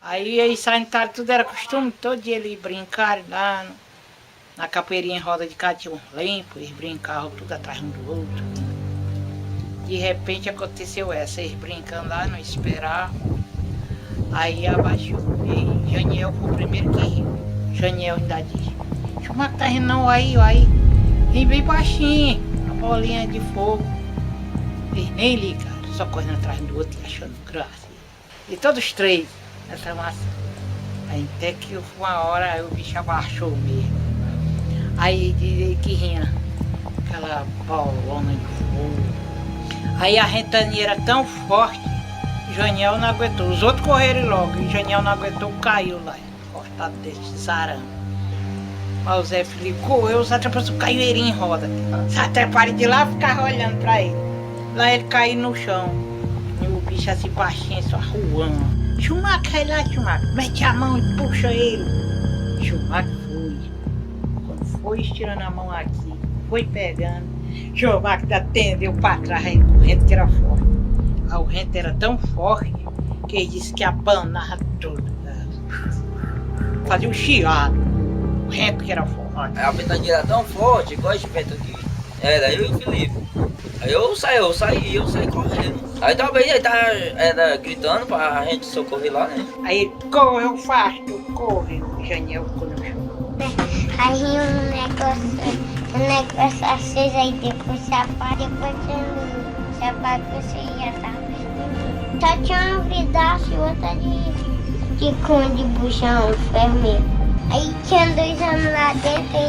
Aí eles saem de tarde, tudo era costume, todo dia eles brincarem lá na capoeirinha em roda de cá, tinha um limpo, eles brincavam tudo atrás um do outro. De repente aconteceu essa, eles brincando lá, não esperavam. Aí abaixou, e Janiel foi o primeiro que riu. Janiel ainda disse, Chumaco tá rindo não, aí. Vem bem baixinho, a bolinha de fogo. Eles nem ligaram, só correndo atrás do outro e achando graça. E todos os três, essa massa. Aí até que uma hora o bicho abaixou mesmo. Aí que rinha aquela bolona de fogo. Aí a ventania era tão forte, Janiel não aguentou. Os outros correram logo, e Janiel não aguentou, caiu lá, cortado desse sarão. Mas o Zé Felipe correu, os atrapalhou, caiu ele em roda. Se atrapalhou de lá, ficava olhando pra ele. Lá ele caiu no chão. E o bicho assim baixinho, só arruando. Chumaco, vai lá, Chumaco. Mete a mão e puxa ele. Chumaco foi. Quando foi estirando a mão aqui, foi pegando. Chumaco atendeu pra trás, aí o vento que era forte. O vento era tão forte que ele disse que abanava tudo. Fazia um chiado. O vento que era forte. A ventania era tão forte, igual esse vento aqui. Era eu e o Felipe. Aí eu saí correndo. Aí talvez ele tava gritando pra gente socorrer lá, né? Aí ele correu fácil, correu. O Janiel ficou no chão. Aí um negócio aceso, aí depois se apaga, depois se apaga, você já tava vendo. Só tinha um pedaço e outra de cone de buchão, fermeiro. Aí tinha 2 homens lá dentro e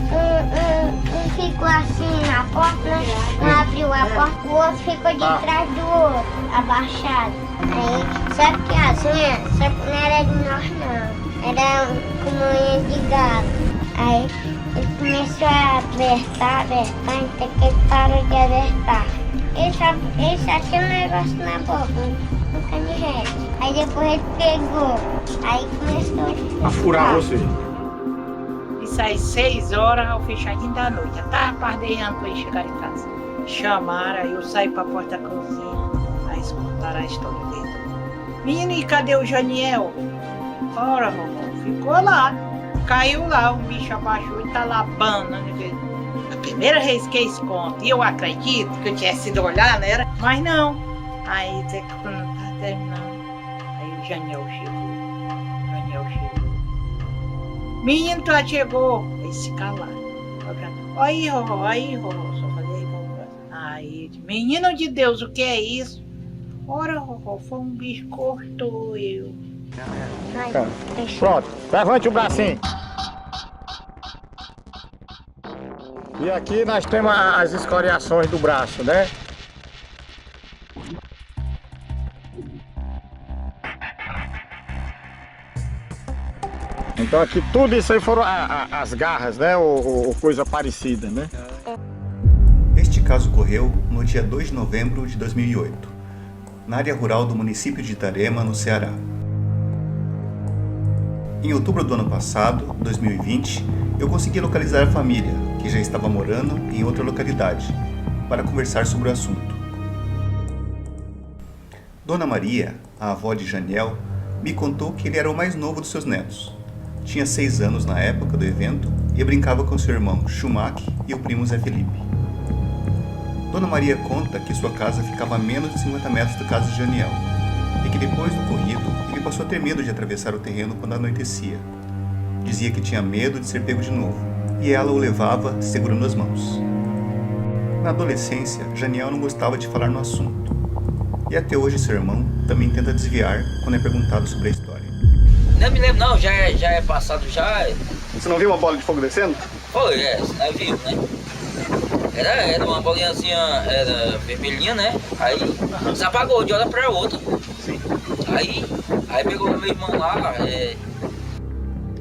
um ficou assim na porta, né? Um abriu a porta, o outro ficou de trás do outro, abaixado. Aí, só que as unhas, só que não era de nós não, era como unha de gato. Aí ele começou a apertar, até que ele parou de apertar. Ele só tinha um negócio na boca, um canivete. Aí depois ele pegou, aí começou a furar você. Isso aí, 6 horas ao fechadinho da noite. Já tava pardejando pra eles chegarem em casa. Chamaram, aí eu saí pra porta da cozinha. Aí eles contaram a história dele. Menino, e cadê o Janiel? Ora, vovó, ficou lá. Caiu lá, o bicho abaixou e tá lá banando. A primeira vez que eles contam, e eu acredito que eu tinha sido olhar, né? Mas não. Aí até que quando tá terminando. Aí o Janiel chegou. Menino, tu já chegou. Aí se calaram. Aí, Roró, só falei aí, aí, menino de Deus, o que é isso? Ora, Roró, foi um bicho que cortou eu. Tá. Pronto, levante o bracinho. E aqui nós temos as escoriações do braço, né? Então aqui tudo isso aí foram as garras, né? Ou coisa parecida, né? Este caso ocorreu no dia 2 de novembro de 2008, na área rural do município de Itarema, no Ceará. Em outubro do ano passado, 2020, eu consegui localizar a família, que já estava morando em outra localidade, para conversar sobre o assunto. Dona Maria, a avó de Janiel, me contou que ele era o mais novo dos seus netos. Tinha 6 anos na época do evento e brincava com seu irmão Chumac e o primo Zé Felipe. Dona Maria conta que sua casa ficava a menos de 50 metros da casa de Janiel e que depois do ocorrido ele passou a ter medo de atravessar o terreno quando anoitecia. Dizia que tinha medo de ser pego de novo e ela o levava segurando as mãos. Na adolescência, Janiel não gostava de falar no assunto e até hoje seu irmão também tenta desviar quando é perguntado sobre a história. Não me lembro não, já é passado já. Você não viu uma bola de fogo descendo? Foi, nós vimos, né? Era uma bolinhazinha, era vermelhinha, né? Aí se apagou de hora pra outra. Sim. Aí pegou o meu irmão lá.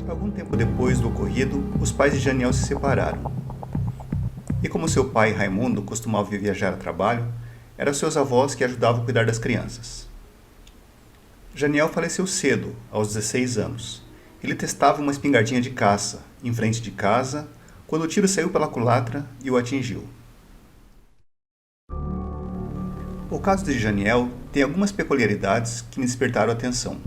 Algum tempo depois do ocorrido, os pais de Janiel se separaram. E como seu pai, Raimundo, costumava viajar a trabalho, eram seus avós que ajudavam a cuidar das crianças. Janiel faleceu cedo, aos 16 anos. Ele testava uma espingardinha de caça, em frente de casa, quando o tiro saiu pela culatra e o atingiu. O caso de Janiel tem algumas peculiaridades que me despertaram a atenção.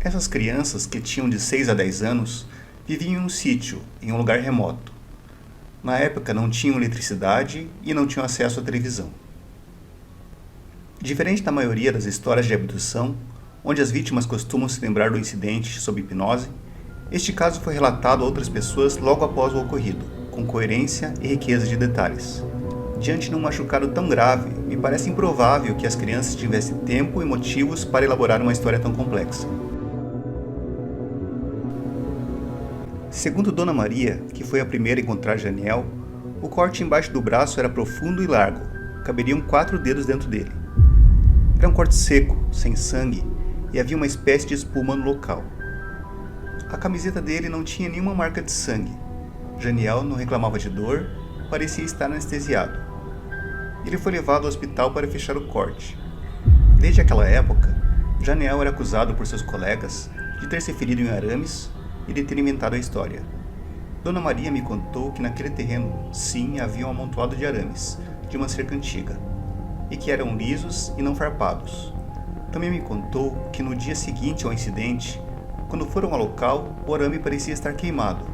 Essas crianças, que tinham de 6 a 10 anos, viviam em um sítio, em um lugar remoto. Na época não tinham eletricidade e não tinham acesso à televisão. Diferente da maioria das histórias de abdução, onde as vítimas costumam se lembrar do incidente sob hipnose, este caso foi relatado a outras pessoas logo após o ocorrido, com coerência e riqueza de detalhes. Diante de um machucado tão grave, me parece improvável que as crianças tivessem tempo e motivos para elaborar uma história tão complexa. Segundo Dona Maria, que foi a primeira a encontrar Janiel, o corte embaixo do braço era profundo e largo, caberiam 4 dedos dentro dele. Era um corte seco, sem sangue, e havia uma espécie de espuma no local. A camiseta dele não tinha nenhuma marca de sangue. Janiel não reclamava de dor, parecia estar anestesiado. Ele foi levado ao hospital para fechar o corte. Desde aquela época, Janiel era acusado por seus colegas de ter se ferido em arames e de ter inventado a história. Dona Maria me contou que naquele terreno, sim, havia um amontoado de arames, de uma cerca antiga, e que eram lisos e não farpados. Também me contou que no dia seguinte ao incidente, quando foram ao local, o arame parecia estar queimado.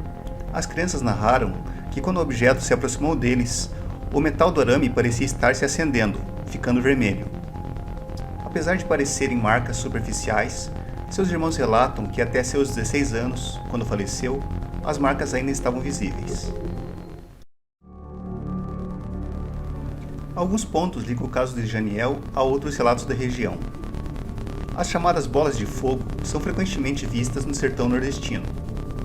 As crianças narraram que quando o objeto se aproximou deles, o metal do arame parecia estar se acendendo, ficando vermelho. Apesar de parecerem marcas superficiais, seus irmãos relatam que até seus 16 anos, quando faleceu, as marcas ainda estavam visíveis. Alguns pontos ligam o caso de Janiel a outros relatos da região. As chamadas bolas de fogo são frequentemente vistas no sertão nordestino.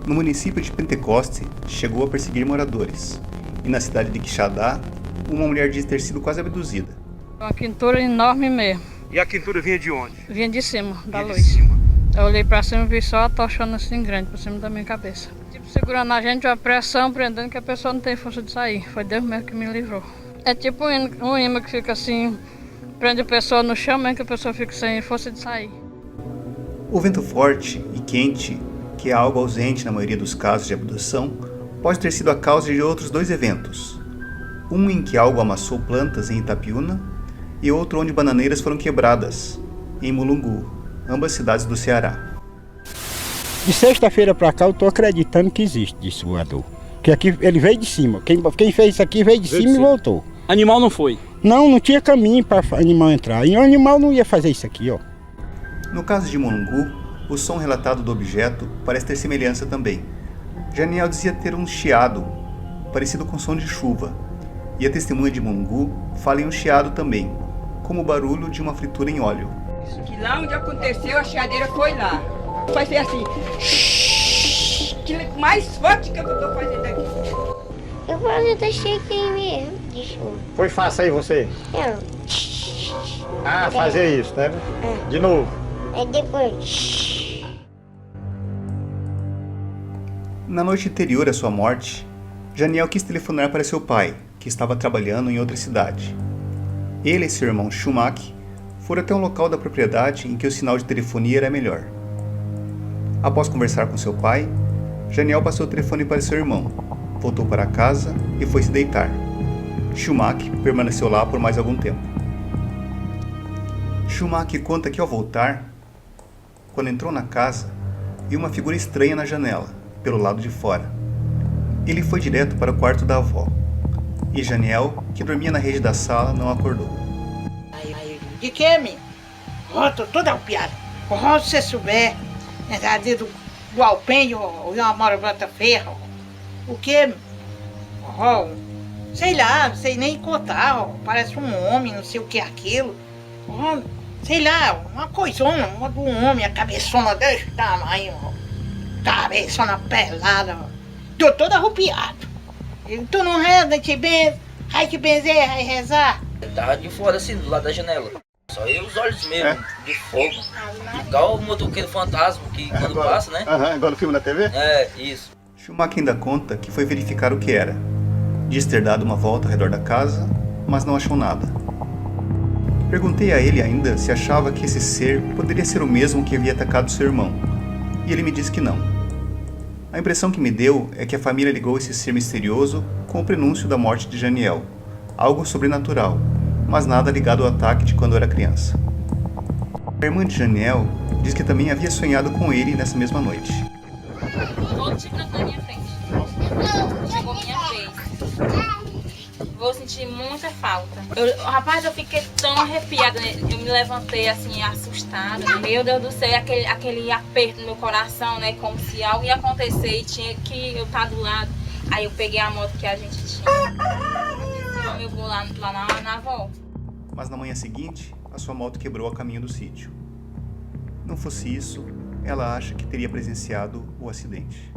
No município de Pentecoste, chegou a perseguir moradores, e na cidade de Quixadá, uma mulher diz ter sido quase abduzida. Uma quintura enorme mesmo. E a quintura vinha de onde? Vinha de cima, da Vinha luz. de cima. Eu olhei pra cima e vi só a tochona assim grande por cima da minha cabeça. Tipo, segurando a gente, a pressão, prendendo que a pessoa não tem força de sair. Foi Deus mesmo que me livrou. É tipo um imã que fica assim, prende a pessoa no chão, mesmo que a pessoa fica sem força de sair. O vento forte e quente, que é algo ausente na maioria dos casos de abdução, pode ter sido a causa de outros 2 eventos. Um em que algo amassou plantas em Itapiúna e outro onde bananeiras foram quebradas, em Mulungu, ambas cidades do Ceará. De sexta-feira para cá eu tô acreditando que existe esse voador. Que aqui ele veio de cima. Quem fez isso aqui veio de cima e voltou. Animal não foi? Não tinha caminho para animal entrar. E o animal não ia fazer isso aqui, ó. No caso de Mulungu, o som relatado do objeto parece ter semelhança também. Janiel dizia ter um chiado, parecido com som de chuva, e a testemunha de Mulungu fala em um chiado também, como o barulho de uma fritura em óleo. Que lá onde aconteceu, a chiadeira foi lá. Vai ser assim. Que mais forte que eu tô fazendo aqui. Eu quase deixei aqui mesmo, de chuva. Foi fácil aí você? Eu. Fazer isso, né? De novo. Aí depois. Na noite anterior à sua morte, Janiel quis telefonar para seu pai, que estava trabalhando em outra cidade. Ele e seu irmão Schumacher foram até um local da propriedade em que o sinal de telefonia era melhor. Após conversar com seu pai, Janiel passou o telefone para seu irmão, voltou para casa e foi se deitar. Schumacher permaneceu lá por mais algum tempo. Schumacher conta que ao voltar, quando entrou na casa, viu uma figura estranha na janela, pelo lado de fora. Ele foi direto para o quarto da avó, e Janiel, que dormia na rede da sala, não acordou. Aí, de que, menino? Tô toda arrupiada. Se você souber, ali do alpenho, uma marabata ferro. O que? Sei lá, não sei nem contar, parece um homem, não sei o que é aquilo. Sei lá, uma coisona, uma do homem, a cabeçona desse tamanho, cabeçona pelada. Tô todo arrupiado. Tu não reza, te benze, ai te benzer, ai rezar. Ele tava de fora assim, do lado da janela. Só eu os olhos mesmo, de fogo. Igual o motoqueiro fantasma, que quando passa, né? Igual no filme na TV? É, isso. Schumacher ainda conta que foi verificar o que era. Diz ter dado uma volta ao redor da casa, mas não achou nada. Perguntei a ele ainda se achava que esse ser poderia ser o mesmo que havia atacado seu irmão, e ele me disse que não. A impressão que me deu é que a família ligou esse ser misterioso com o prenúncio da morte de Janiel, algo sobrenatural, mas nada ligado ao ataque de quando era criança. A irmã de Janiel diz que também havia sonhado com ele nessa mesma noite. Todo chegando na minha frente. Chegou minha vez. Vou sentir muita falta. Rapaz, eu fiquei tão arrepiada, né? Eu me levantei assim, assustada. Meu Deus do céu, aquele aperto no meu coração, né? Como se algo ia acontecer e tinha que eu estar do lado. Aí eu peguei a moto que a gente tinha. Eu vou lá na avó. Mas na manhã seguinte, a sua moto quebrou a caminho do sítio. Não fosse isso, ela acha que teria presenciado o acidente.